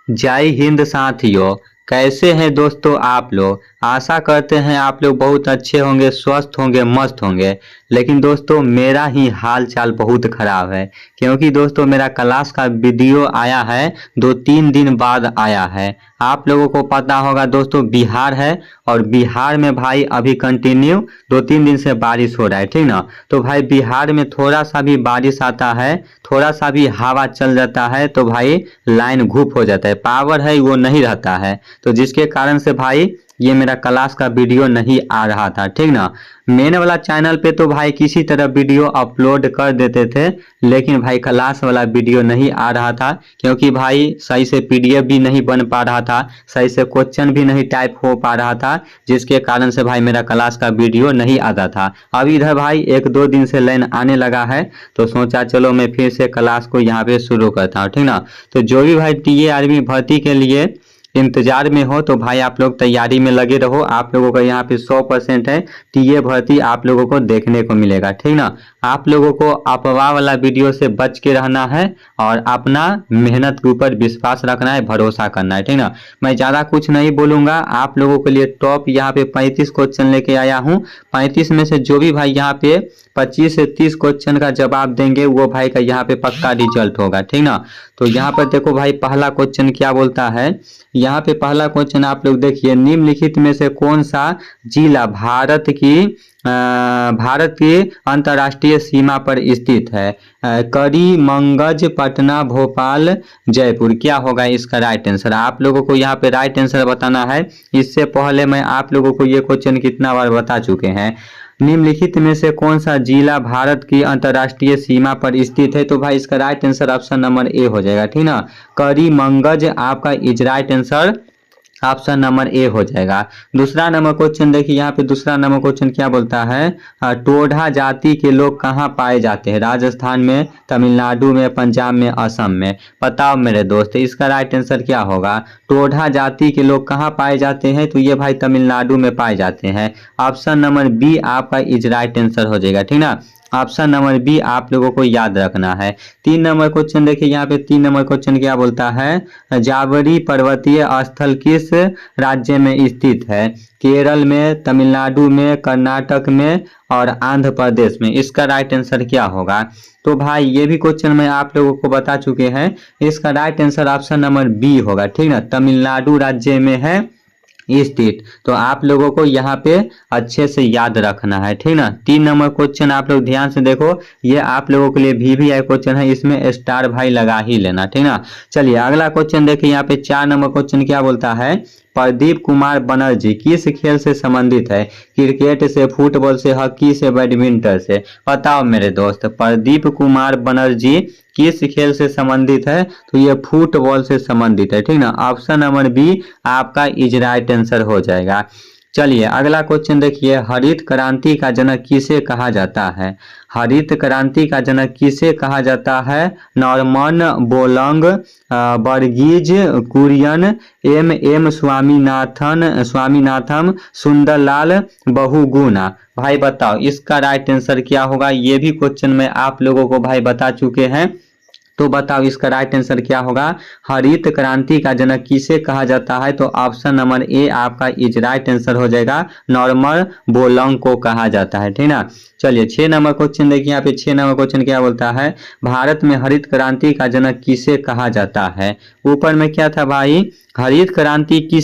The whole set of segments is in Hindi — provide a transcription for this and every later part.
जय हिंद साथियों। कैसे हैं दोस्तों आप लोग। आशा करते हैं आप लोग बहुत अच्छे होंगे, स्वस्थ होंगे, मस्त होंगे। लेकिन दोस्तों मेरा ही हाल चाल बहुत खराब है, क्योंकि दोस्तों मेरा क्लास का वीडियो आया है 2-3 दिन बाद आया है। आप लोगों को पता होगा दोस्तों, बिहार है और बिहार में भाई अभी कंटिन्यू 2-3 दिन से बारिश हो रहा है, ठीक ना। तो भाई बिहार में थोड़ा सा भी बारिश आता है, थोड़ा सा भी हवा चल जाता है तो भाई लाइन घूप हो जाता है, पावर है वो नहीं रहता है। तो जिसके कारण से भाई ये मेरा क्लास का वीडियो नहीं आ रहा था, ठीक ना। मेन वाला चैनल पे तो भाई किसी तरह वीडियो अपलोड कर देते थे, लेकिन भाई क्लास वाला वीडियो नहीं आ रहा था, क्योंकि भाई सही से पीडीएफ भी नहीं बन पा रहा था, सही से क्वेश्चन भी नहीं टाइप हो पा रहा था, जिसके कारण से भाई मेरा क्लास का वीडियो नहीं आता था। अब इधर भाई 1-2 दिन से लाइन आने लगा है, तो सोचा चलो मैं फिर से क्लास को यहाँ पे शुरू करता हूँ, ठीक ना। तो जो भी भाई टीए आर्मी भर्ती के लिए इंतजार में हो तो भाई आप लोग तैयारी में लगे रहो। आप लोगों का यहाँ पे 100% है टीए भर्ती आप लोगों को देखने को मिलेगा, ठीक ना। आप लोगों को अफवाह वाला वीडियो से बच के रहना है और अपना मेहनत के ऊपर विश्वास रखना है, भरोसा करना है, ठीक ना। मैं ज़्यादा कुछ नहीं बोलूँगा, आप लोगों के लिए टॉप यहाँ पे 35 क्वेश्चन लेके आया हूँ। 35 में से जो भी भाई यहाँ पे 25 से 30 क्वेश्चन का जवाब देंगे वो भाई का यहाँ पे पक्का रिजल्ट होगा, ठीक ना। तो यहाँ पर देखो भाई पहला क्वेश्चन क्या बोलता है। यहाँ पे पहला क्वेश्चन आप लोग देखिए, निम्नलिखित में से कौन सा जिला भारत की अंतर्राष्ट्रीय सीमा पर स्थित है। करीमगंज, पटना, भोपाल, जयपुर। क्या होगा इसका राइट आंसर। आप लोगों को यहाँ पे राइट आंसर बताना है। इससे पहले मैं आप लोगों को ये क्वेश्चन कितना बार बता चुके हैं। निम्नलिखित में से कौन सा जिला भारत की अंतर्राष्ट्रीय सीमा पर स्थित है, तो भाई इसका right answer option number A हो जाएगा, ठीक ना। करीमगंज आपका is right answer, option number A हो जाएगा। दूसरा नंबर क्वेश्चन देखिए, यहाँ पे दूसरा नंबर क्वेश्चन क्या बोलता है। टोडा जाति के लोग कहाँ पाए जाते हैं। राजस्थान में, तमिलनाडु में, पंजाब में, असम में। बताओ मेरे दोस्त इसका राइट आंसर क्या होगा। टोडा जाति के लोग कहाँ पाए जाते हैं, तो ये भाई तमिलनाडु में पाए जाते हैं। ऑप्शन नंबर बी आपका इज राइट आंसर हो जाएगा, ठीक ना। ऑप्शन नंबर बी आप लोगों को याद रखना है। 3 नंबर क्वेश्चन देखिए, यहाँ पे 3 नंबर क्वेश्चन क्या बोलता है। जावरी पर्वतीय स्थल किस राज्य में स्थित है। केरल में, तमिलनाडु में, कर्नाटक में और आंध्र प्रदेश में। इसका राइट आंसर क्या होगा। तो भाई ये भी क्वेश्चन मैं आप लोगों को बता चुके हैं। इसका right answer option number B होगा, ठीक ना। तमिलनाडु राज्य में है स्थित। तो आप लोगों को यहाँ पे अच्छे से याद रखना है, ठीक ना। 3 नंबर क्वेश्चन आप लोग ध्यान से देखो, ये आप लोगों के लिए VVI क्वेश्चन है, इसमें स्टार भाई लगा ही लेना, ठीक ना। चलिए अगला क्वेश्चन देखिए, यहाँ पे 4 नंबर क्वेश्चन क्या बोलता है। प्रदीप कुमार बनर्जी किस खेल से संबंधित है। क्रिकेट से, फुटबॉल से, हॉकी से, बैडमिंटन से। बताओ मेरे दोस्त प्रदीप कुमार बनर्जी किस खेल से संबंधित है, तो ये फुटबॉल से संबंधित है, ठीक ना। ऑप्शन नंबर बी आपका इज राइट आंसर हो जाएगा। चलिए अगला क्वेश्चन देखिए, हरित क्रांति का जनक किसे कहा जाता है। हरित क्रांति का जनक किसे कहा जाता है। Norman Borlaug, Verghese Kurien, M Swaminathan, Sunderlal Bahuguna. भाई बताओ इसका राइट आंसर क्या होगा। ये भी क्वेश्चन मैं आप लोगों को भाई बता चुके हैं, तो बताओ इसका राइट आंसर क्या होगा। हरित क्रांति का जनक किसे कहा जाता है, तो ऑप्शन नंबर ए आपका इज राइट आंसर हो जाएगा। नॉर्मन बोरलॉग को कहा जाता है, ठीक ना। चलिए 6 नंबर क्वेश्चन देखिए, यहाँ पे 6 नंबर क्वेश्चन क्या बोलता है। भारत में हरित क्रांति का जनक किसे कहा जाता है। ऊपर में क्या था भाई, हरित क्रांति का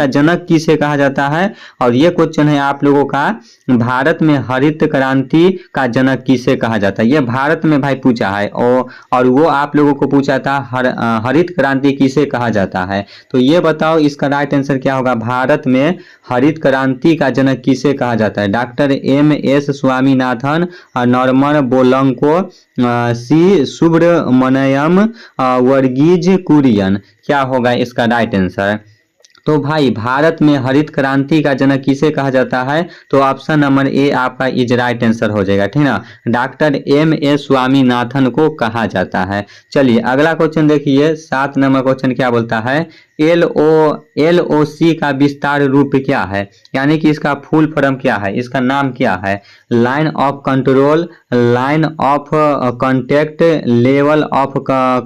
जनक किसे कहा जाता है। और ये क्वेश्चन है आप लोगों का, भारत में हरित क्रांति का जनक किसे कहा जाता है। ये भारत में भाई पूछा है और वो आप लोगों को पूछा था हरित क्रांति किसे कहा जाता है। तो ये बताओ इसका राइट आंसर क्या होगा। भारत में हरित क्रांति का जनक किसे कहा जाता है। Doctor MS Swaminathan, Norman Borlaug को, सी सुब्रमण्यम, वर्गीज कुरियन। क्या होगा इसका राइट आंसर। तो भाई भारत में हरित क्रांति का जनक किसे कहा जाता है, तो ऑप्शन नंबर ए आपका इज राइट आंसर हो जाएगा, ठीक ना। डॉक्टर MS स्वामीनाथन को कहा जाता है। चलिए अगला क्वेश्चन देखिए, 7 नंबर क्वेश्चन क्या बोलता है। LOC का विस्तार रूप क्या है, यानी कि इसका फुल फॉर्म क्या है, इसका नाम क्या है। Line of control, line of contact, level of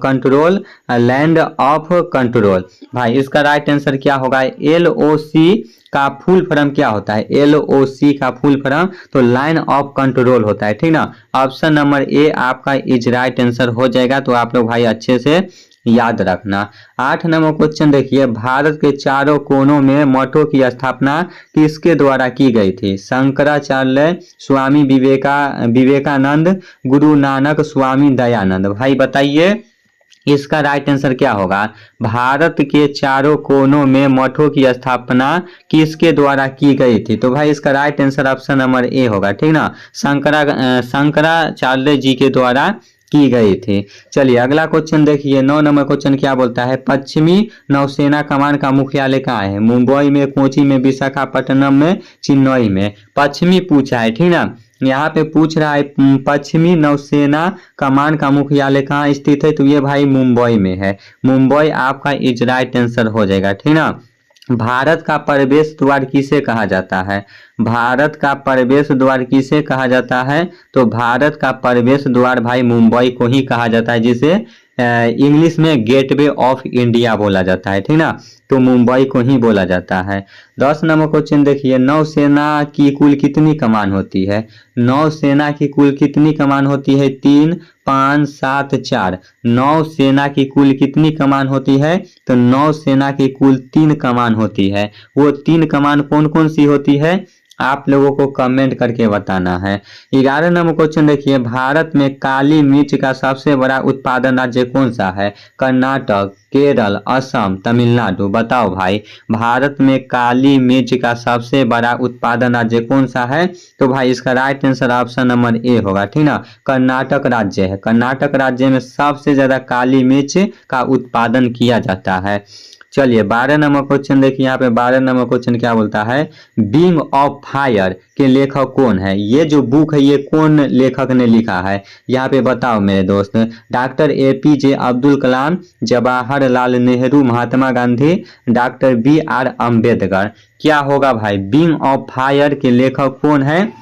control, land of control. भाई इसका राइट आंसर क्या होगा। LOC का फुल फॉर्म क्या होता है, LOC का फुल फॉर्म तो लाइन ऑफ कंट्रोल होता है, ठीक ना। ऑप्शन नंबर ए आपका इज राइट आंसर हो जाएगा। तो आप लोग भाई अच्छे से याद रखना। 8 नंबर क्वेश्चन देखिए, भारत के चारों कोनों में मठों की स्थापना किसके द्वारा की गई थी। शंकराचार्य, स्वामी विवेकानंद, गुरु नानक, स्वामी दयानंद। भाई बताइए इसका राइट आंसर क्या होगा। भारत के चारों कोनों में मठों की स्थापना किसके द्वारा की गई थी। तो भाई इसका right answer option number A होगा, ठीक ना। शंकराचार्य जी के द्वारा की गई थी। चलिए अगला क्वेश्चन देखिए, 9 नंबर क्वेश्चन क्या बोलता है। पश्चिमी नौसेना कमान का मुख्यालय कहाँ है। मुंबई में, कोची में, विशाखापट्टनम में, चेन्नई में। पश्चिमी पूछा है, ठीक ना। यहाँ पे पूछ रहा है पश्चिमी नौसेना कमान का मुख्यालय कहाँ स्थित है। तो ये भाई मुंबई में है। मुंबई आपका इज राइट आंसर हो जाएगा, ठीक ना। भारत का प्रवेश द्वार किसे कहा जाता है। भारत का प्रवेश द्वार किसे कहा जाता है। तो भारत का प्रवेश द्वार भाई मुंबई को ही कहा जाता है, जिसे इंग्लिश में गेटवे ऑफ इंडिया बोला जाता है, ठीक ना। तो मुंबई को ही बोला जाता है। 10 नंबर क्वेश्चन देखिए, नौसेना की कुल कितनी कमान होती है। नौसेना की कुल कितनी कमान होती है। 3, 5, 7, 4। नौसेना की कुल कितनी कमान होती है। तो नौसेना की कुल 3 कमान होती है। वो 3 कमान कौन कौन सी होती है, आप लोगों को कमेंट करके बताना है। 11 नंबर क्वेश्चन देखिए, भारत में काली मिर्च का सबसे बड़ा उत्पादन राज्य कौन सा है। कर्नाटक, केरल, असम, तमिलनाडु। बताओ भाई भारत में काली मिर्च का सबसे बड़ा उत्पादन राज्य कौन सा है। तो भाई इसका right answer option number A होगा, ठीक ना। कर्नाटक राज्य है। कर्नाटक राज्य में सबसे ज्यादा काली मिर्च का उत्पादन किया जाता है। चलिए 12 नंबर क्वेश्चन देखिए, यहाँ पे 12 नंबर क्वेश्चन क्या बोलता है। विंग ऑफ फायर के लेखक कौन है। ये जो बुक है ये कौन लेखक ने लिखा है, यहाँ पे बताओ मेरे दोस्त। Doctor APJ Abdul Kalam, Jawaharlal Nehru, Mahatma Gandhi, doctor BR Ambedkar. क्या होगा भाई, विंग ऑफ फायर के लेखक कौन है।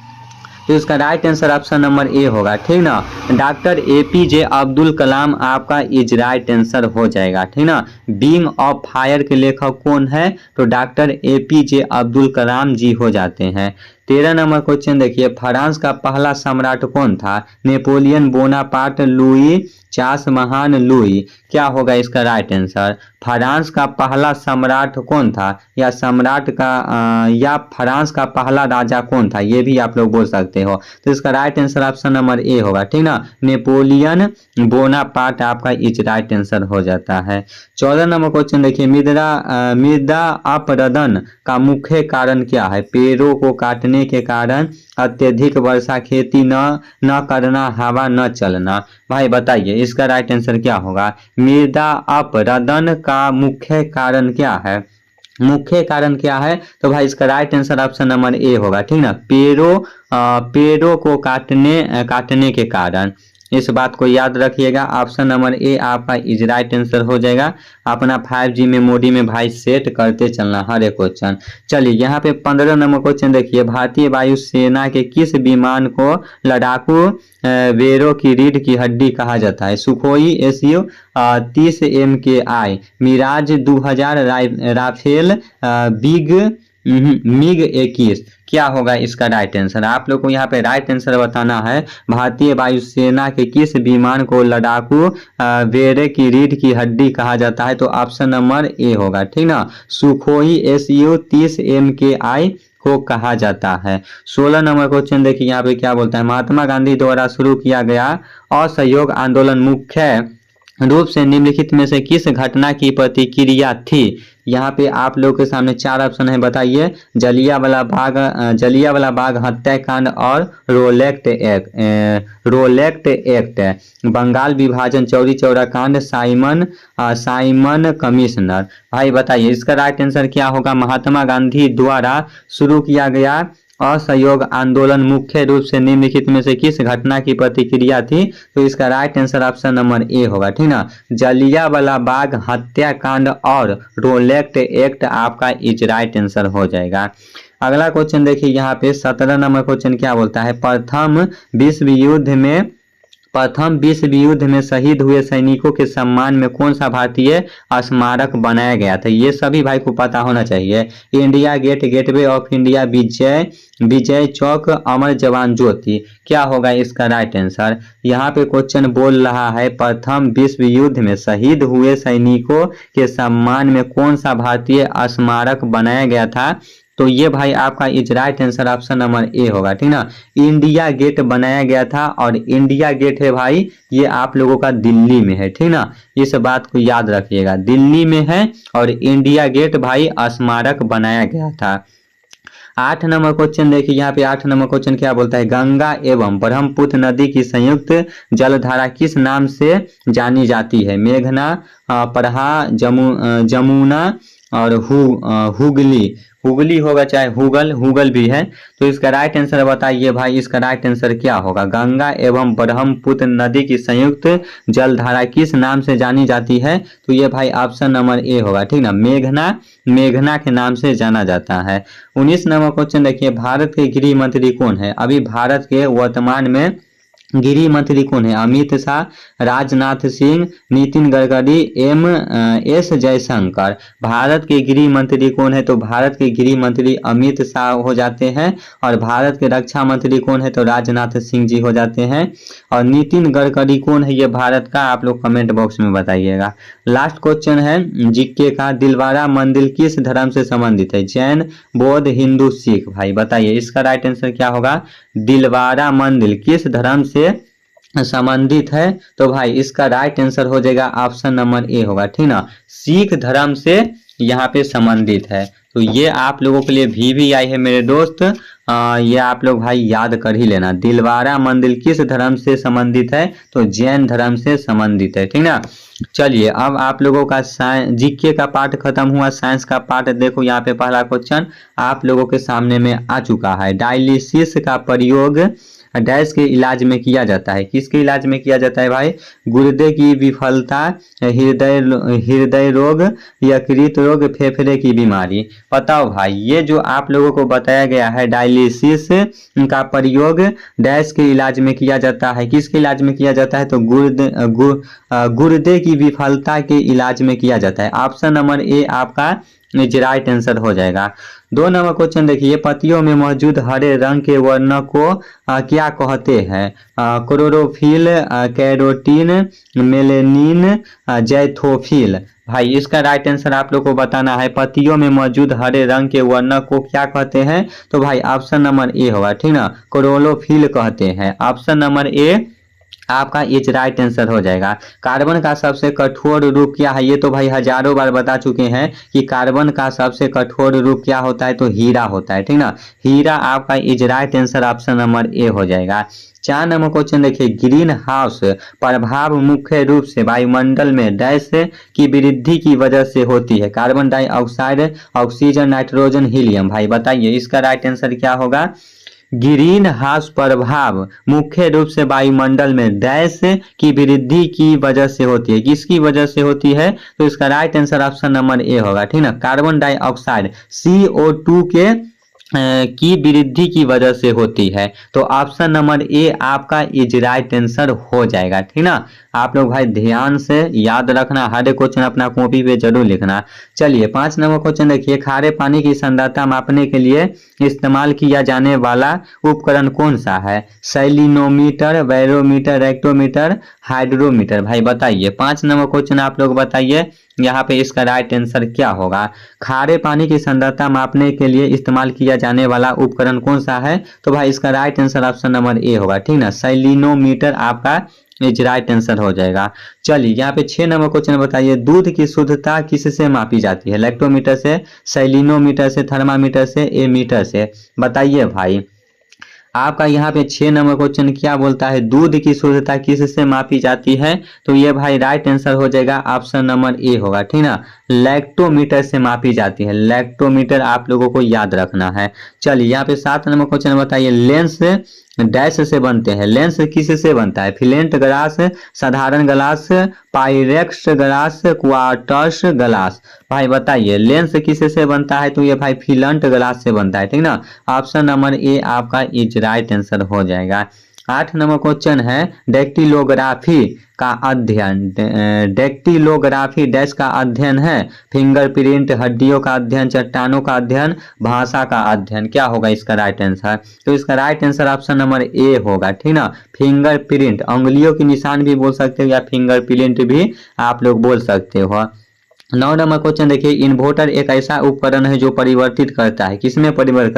तो इसका right answer option number A होगा, ठीक ना। डॉक्टर APJ अब्दुल कलाम आपका इज राइट आंसर हो जाएगा, ठीक ना। विंग ऑफ फायर के लेखक कौन है। तो डॉक्टर APJ अब्दुल कलाम जी हो जाते हैं। 13 नंबर क्वेश्चन देखिए, फ्रांस का पहला सम्राट कौन था। नेपोलियन, बोनापार्ट, लुई 14 महान, लुई। क्या होगा इसका राइट आंसर। फ्रांस का पहला सम्राट कौन था, या सम्राट का या फ्रांस का पहला राजा कौन था, ये भी आप लोग बोल सकते हो। तो इसका right answer option number A होगा, ठीक ना। नेपोलियन बोनापार्ट आपका इज राइट आंसर हो जाता है। 14 नंबर क्वेश्चन देखिए, मृदा अपरदन का मुख्य कारण क्या है। पेड़ों को काटने के कारण, अत्यधिक वर्षा, खेती न करना, हवा न चलना। भाई बताइए इसका राइट आंसर क्या होगा। मृदा अपरदन का मुख्य कारण क्या है। मुख्य कारण क्या है। तो भाई इसका right answer option number A होगा, ठीक ना। पेड़ों को काटने के कारण। इस बात को याद रखिएगा। ऑप्शन नंबर ए आपका इज राइट आंसर हो जाएगा। अपना 5G मेमोरी में भाई सेट करते चलना हर एक क्वेश्चन। चलिए यहाँ पे 15 नंबर क्वेश्चन देखिए, भारतीय वायुसेना के किस विमान को लड़ाकू वेरों की रीढ़ की हड्डी कहा जाता है। Sukhoi SU 30 MKI, Mirage 2000, Rafale, MiG 21। क्या होगा इसका राइट आंसर। आप लोग को यहाँ पे राइट आंसर बताना है। भारतीय वायुसेना के किस विमान को लड़ाकू वेरे की रीढ़ की हड्डी कहा जाता है। तो ऑप्शन नंबर ए होगा, ठीक ना। सुखोई SU 30 MKI को कहा जाता है। 16 नंबर क्वेश्चन देखिए, यहाँ पे क्या बोलता है। महात्मा गांधी द्वारा शुरू किया गया असहयोग आंदोलन मुख्य रूप से निम्नलिखित में से किस घटना की प्रतिक्रिया थी। यहाँ पे आप लोगों के सामने 4 ऑप्शन है, बताइए। जलियांवाला बाग हत्याकांड और रोलेक्ट एक्ट, बंगाल विभाजन, चौरी चौरा कांड, साइमन कमिश्नर। भाई बताइए इसका राइट आंसर क्या होगा। महात्मा गांधी द्वारा शुरू किया गया असहयोग आंदोलन मुख्य रूप से निम्नलिखित में से किस घटना की प्रतिक्रिया थी? तो इसका right answer option number A होगा, ठीक ना। जलियांवाला बाग हत्याकांड और रोलेक्ट एक्ट आपका इज राइट आंसर हो जाएगा। अगला क्वेश्चन देखिए यहाँ पे 17 नंबर क्वेश्चन क्या बोलता है? प्रथम विश्व युद्ध में शहीद हुए सैनिकों के सम्मान में कौन सा भारतीय स्मारक बनाया गया था? ये सभी भाई को पता होना चाहिए। India Gate, Gateway of India, Vijay Chowk, Amar Jawan Jyoti. क्या होगा इसका राइट आंसर? यहाँ पे क्वेश्चन बोल रहा है प्रथम विश्व युद्ध में शहीद हुए सैनिकों के सम्मान में कौन सा भारतीय स्मारक बनाया गया था? तो ये भाई आपका is right answer option number A होगा, ठीक ना। इंडिया गेट बनाया गया था और इंडिया गेट है भाई ये आप लोगों का दिल्ली में है, ठीक ना। इस बात को याद रखिएगा, दिल्ली में है और इंडिया गेट भाई स्मारक बनाया गया था। 8 नंबर क्वेश्चन देखिए यहाँ पे 8 नंबर क्वेश्चन क्या बोलता है? गंगा एवं ब्रह्मपुत्र नदी की संयुक्त जलधारा किस नाम से जानी जाती है? मेघना, प्रहा, जमुना और हुगली होगा, चाहे हुगल भी है। तो इसका राइट आंसर बताइए भाई, इसका राइट आंसर क्या होगा? गंगा एवं ब्रह्मपुत्र नदी की संयुक्त जलधारा किस नाम से जानी जाती है? तो ये भाई ऑप्शन नंबर ए होगा, ठीक ना। मेघना के नाम से जाना जाता है। 19 नंबर क्वेश्चन देखिए, भारत के गृह मंत्री कौन है? अभी भारत के वर्तमान में गृह मंत्री कौन है? अमित शाह, राजनाथ सिंह, नितिन गडकरी, एस जयशंकर। भारत के गृह मंत्री कौन है? तो भारत के गृह मंत्री अमित शाह हो जाते हैं। और भारत के रक्षा मंत्री कौन है? तो राजनाथ सिंह जी हो जाते हैं। और नितिन गडकरी कौन है ये भारत का? आप लोग कमेंट बॉक्स में बताइएगा। लास्ट क्वेश्चन है जीके का, दिलवारा मंदिर किस धर्म से संबंधित है? जैन, बौद्ध, हिंदू, सिख। भाई बताइए इसका राइट आंसर क्या होगा? दिलवारा मंदिर किस धर्म से संबंधित है? तो भाई इसका राइट आंसर हो जाएगा ऑप्शन नंबर ए होगा, ठीक ना। सिख धर्म से यहाँ पे संबंधित है। तो ये आप लोगों के लिए भी आई है मेरे दोस्त, ये आप लोग भाई याद कर ही लेना। दिलवारा मंदिर किस धर्म से संबंधित है? तो जैन धर्म से संबंधित है, ठीक ना। चलिए अब आप लोगों का जीके का पार्ट खत्म हुआ, साइंस का पार्ट देखो। यहाँ पे पहला क्वेश्चन आप लोगों के सामने में आ चुका है। डायलिसिस का प्रयोग डैश के इलाज में किया जाता है? किसके इलाज में किया जाता है भाई? गुर्दे की विफलता, हृदय रोग, यकृत रोग, फेफड़े की बीमारी। बताओ भाई ये जो आप लोगों को बताया गया है डायलिसिस का प्रयोग डैश के इलाज में किया जाता है, किसके इलाज में किया जाता है? तो गुर्दे की विफलता के इलाज में किया जाता है। ऑप्शन नंबर ए आपका राइट आंसर हो जाएगा। 2 नंबर क्वेश्चन देखिए, पत्तियों में मौजूद हरे रंग के वर्ण को क्या कहते हैं? Chlorophyll, carotene, melanin, xanthophyll. भाई इसका राइट आंसर आप लोग को बताना है। पत्तियों में मौजूद हरे रंग के वर्ण को क्या कहते हैं? तो भाई ऑप्शन नंबर ए होगा, ठीक ना। क्लोरोफिल कहते हैं। ऑप्शन नंबर ए आपका इज राइट आंसर हो जाएगा। कार्बन का सबसे कठोर रूप क्या है? ये तो भाई हजारों बार बता चुके हैं कि कार्बन का सबसे कठोर रूप क्या होता है? तो हीरा होता है, ठीक ना। हीरा आपका is right answer option number A हो जाएगा। 4 नंबर क्वेश्चन देखिए, ग्रीन हाउस प्रभाव मुख्य रूप से वायुमंडल में डैश की वृद्धि की वजह से होती है? Carbon dioxide, oxygen, nitrogen, helium. भाई बताइए इसका राइट आंसर क्या होगा? ग्रीन हाउस प्रभाव मुख्य रूप से वायुमंडल में डैश की वृद्धि की वजह से होती है। किसकी वजह से होती है? तो इसका right answer option number A होगा, ठीक ना। कार्बन डाइऑक्साइड CO2 के की वृद्धि की वजह से होती है। तो ऑप्शन नंबर ए आपका इज राइट आंसर हो जाएगा, ठीक ना। आप लोग भाई ध्यान से याद रखना, हर एक क्वेश्चन अपना कॉपी पे जरूर लिखना। चलिए 5 नंबर क्वेश्चन देखिए, खारे पानी की सांद्रता मापने के लिए इस्तेमाल किया जाने वाला उपकरण कौन सा है? सैलिनोमीटर, बैरोमीटर, रेक्टोमीटर, हाइड्रोमीटर। भाई बताइए 5 नंबर क्वेश्चन आप लोग बताइए यहाँ पे इसका राइट आंसर क्या होगा? खारे पानी की सांद्रता मापने के लिए इस्तेमाल किया जाने वाला उपकरण कौन सा है? तो भाई इसका right answer option number A होगा, ठीक ना। सैलिनोमीटर आपका इज राइट आंसर हो जाएगा। चलिए यहाँ पे 6 नंबर क्वेश्चन बताइए, दूध की शुद्धता किससे मापी जाती है? लैक्टोमीटर से, सैलिनोमीटर से, थर्मामीटर से, एमीटर से। बताइए भाई आपका यहाँ पे 6 नंबर क्वेश्चन क्या बोलता है? दूध की शुद्धता किससे मापी जाती है? तो ये भाई राइट आंसर हो जाएगा ऑप्शन नंबर ए होगा, ठीक ना। लैक्टोमीटर से मापी जाती है। लैक्टोमीटर आप लोगों को याद रखना है। चलिए यहाँ पे 7 नंबर क्वेश्चन बताइए, लेंस डैश से बनते हैं। लेंस किस से बनता है? फिलेंट ग्लास, साधारण glass, Pyrex glass, quarters glass. भाई बताइए लेंस किस से बनता है? तो ये भाई फिलेंट ग्लास से बनता है, ठीक ना। ऑप्शन नंबर ए आपका इज राइट आंसर हो जाएगा। 8 नंबर क्वेश्चन है, डेक्टिलोग्राफी का अध्ययन। डेक्टिलोग्राफी डैश का अध्ययन है। फिंगरप्रिंट, हड्डियों का अध्ययन, चट्टानों का अध्ययन, भाषा का अध्ययन। क्या होगा इसका राइट आंसर? तो इसका right answer option number A होगा, ठीक ना। फिंगरप्रिंट, उंगलियों की निशान भी बोल सकते हो या फिंगरप्रिंट भी आप लोग बोल सकते हो। 9 नंबर क्वेश्चन देखिए, इन्वर्टर एक ऐसा उपकरण है जो परिवर्तित करता है। किसमें परिवर्तित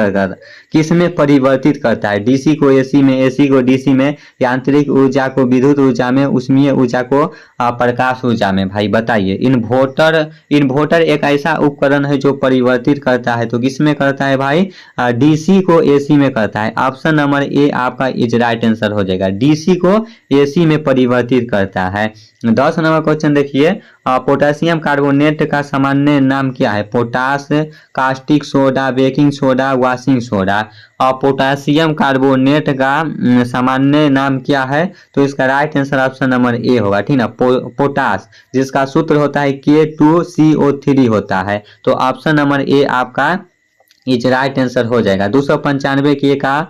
करता है? डीसी को एसी में, एसी को डीसी में, यांत्रिक ऊर्जा को विद्युत ऊर्जा में, ऊष्मीय ऊर्जा को प्रकाश ऊर्जा में। भाई बताइए इन्वर्टर एक ऐसा उपकरण है जो परिवर्तित करता है, तो किसमें करता है भाई? डीसी को एसी में करता है। ऑप्शन नंबर ए आपका इज राइट आंसर हो जाएगा, डीसी को एसी में परिवर्तित करता है। 10 नंबर क्वेश्चन देखिए, पोटेशियम कार्बोनेट का सामान्य नाम क्या है? Potash, caustic soda, baking soda, washing soda. और पोटेशियम कार्बोनेट का सामान्य नाम क्या है? तो इसका right answer option number A होगा, ठीक ना। पोटास, जिसका सूत्र होता है K2CO3 होता है। तो ऑप्शन नंबर ए आपका इज राइट आंसर हो जाएगा। 295 के का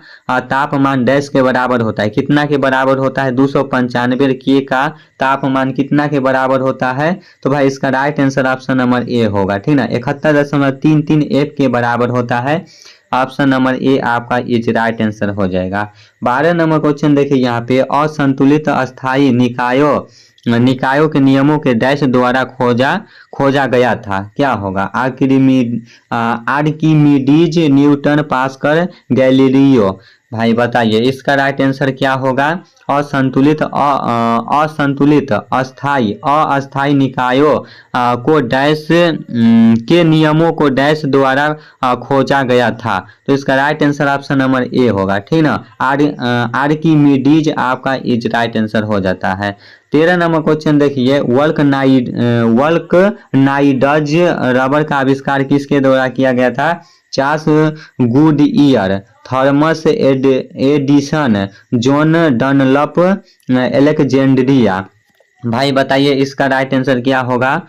तापमान डैश के बराबर होता है। कितना के बराबर होता है? 295 के का तापमान कितना के बराबर होता है? तो भाई इसका right answer option number A होगा, ठीक ना। 71.33 F के बराबर होता है। ऑप्शन नंबर ए आपका इज राइट आंसर हो जाएगा। 12 नंबर क्वेश्चन देखिए यहाँ पे, असंतुलित अस्थायी निकायों के नियमों के डैश द्वारा खोजा गया था। क्या होगा? Archimedes, Newton, pascal, Galileo. भाई बताइए इसका राइट आंसर क्या होगा? असंतुलित अस्थायी निकायों को डैश के नियमों को डैश द्वारा खोजा गया था। तो इसका right answer option number A होगा, ठीक ना। आर्किमिडीज आपका इज राइट आंसर हो जाता है। 13 नंबर क्वेश्चन देखिए, वल्कनाइडज रबर का आविष्कार किसके द्वारा किया गया था? Charles Goodyear, Thomas Edison, John Dunlop, Alexandria. भाई बताइए इसका राइट आंसर क्या होगा?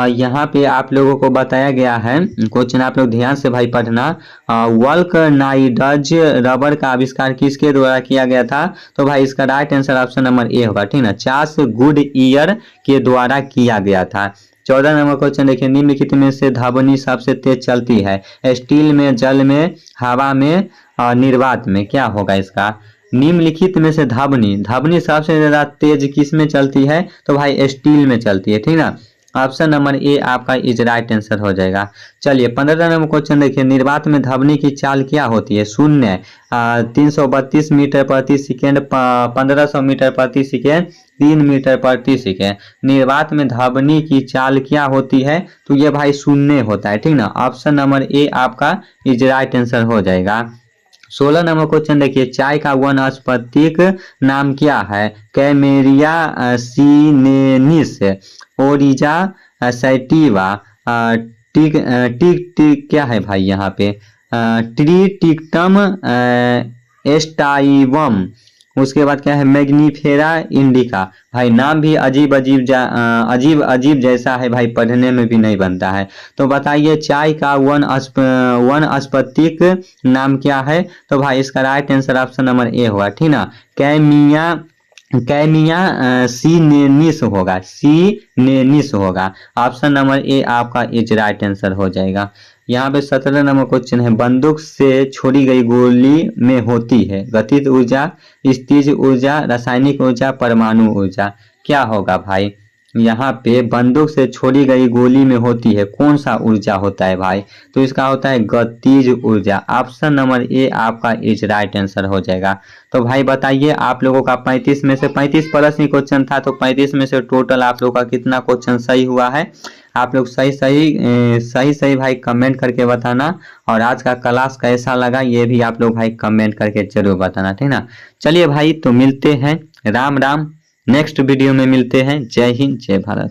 यहाँ पे आप लोगों को बताया गया है, क्वेश्चन आप लोग ध्यान से भाई पढ़ना। वल्कनाइडज रबर का आविष्कार किसके द्वारा किया गया था? तो भाई इसका right answer option number A होगा, ठीक ना। चार्ल्स गुडईयर के द्वारा किया गया था। 14 नंबर क्वेश्चन देखिए, निम्नलिखित में से ध्वनि सबसे तेज चलती है? स्टील में, जल में, हवा में, निर्वात में। क्या होगा इसका? निम्नलिखित में से ध्वनि सबसे ज्यादा तेज किस में चलती है? तो भाई स्टील में चलती है, ठीक ना। ऑप्शन नंबर ए आपका इज राइट आंसर हो जाएगा। चलिए 15 नंबर क्वेश्चन देखिए, निर्वात में ध्वनि की चाल क्या होती है? शून्य, 332 मीटर प्रति सेकेंड, 1500 मीटर प्रति सेकेंड, 3 मीटर प्रति सेकेंड। निर्वात में ध्वनि की चाल क्या होती है? तो ये भाई शून्य होता है, ठीक ना। ऑप्शन नंबर ए आपका इज राइट आंसर हो जाएगा। 16 नंबर क्वेश्चन देखिए, चाय का वानस्पतिक नाम क्या है? कैमेरिया सीनेनिस, ओरिजा सैटिवा, टिक क्या है भाई यहाँ पे? ट्रीटिक्टम एस्टाइवम। उसके बाद क्या है? Mangifera indica. भाई नाम भी अजीब अजीब जैसा है भाई, पढ़ने में भी नहीं बनता है। तो बताइए चाय का वानस्पतिक नाम क्या है? तो भाई इसका right answer option number A होगा, ठीक ना। कैमिया सीनेनिस होगा। ऑप्शन नंबर ए आपका इज राइट आंसर हो जाएगा। यहाँ पे 17 नंबर क्वेश्चन है, बंदूक से छोड़ी गई गोली में होती है गतिज ऊर्जा, स्थिज ऊर्जा, रासायनिक ऊर्जा, परमाणु ऊर्जा। क्या होगा भाई? यहाँ पे बंदूक से छोड़ी गई गोली में होती है कौन सा ऊर्जा होता है भाई? तो इसका होता है गतिज ऊर्जा। ऑप्शन नंबर ए आपका इज राइट आंसर हो जाएगा। तो भाई बताइए आप लोगों का 35 में से 35 प्रश्न क्वेश्चन था, तो 35 में से टोटल आप लोगों का कितना क्वेश्चन सही हुआ है? आप लोग सही भाई कमेंट करके बताना। और आज का क्लास कैसा लगा ये भी आप लोग भाई कमेंट करके जरूर बताना, ठीक ना। चलिए भाई तो मिलते हैं, राम राम। नेक्स्ट वीडियो में मिलते हैं। जय हिंद, जय भारत।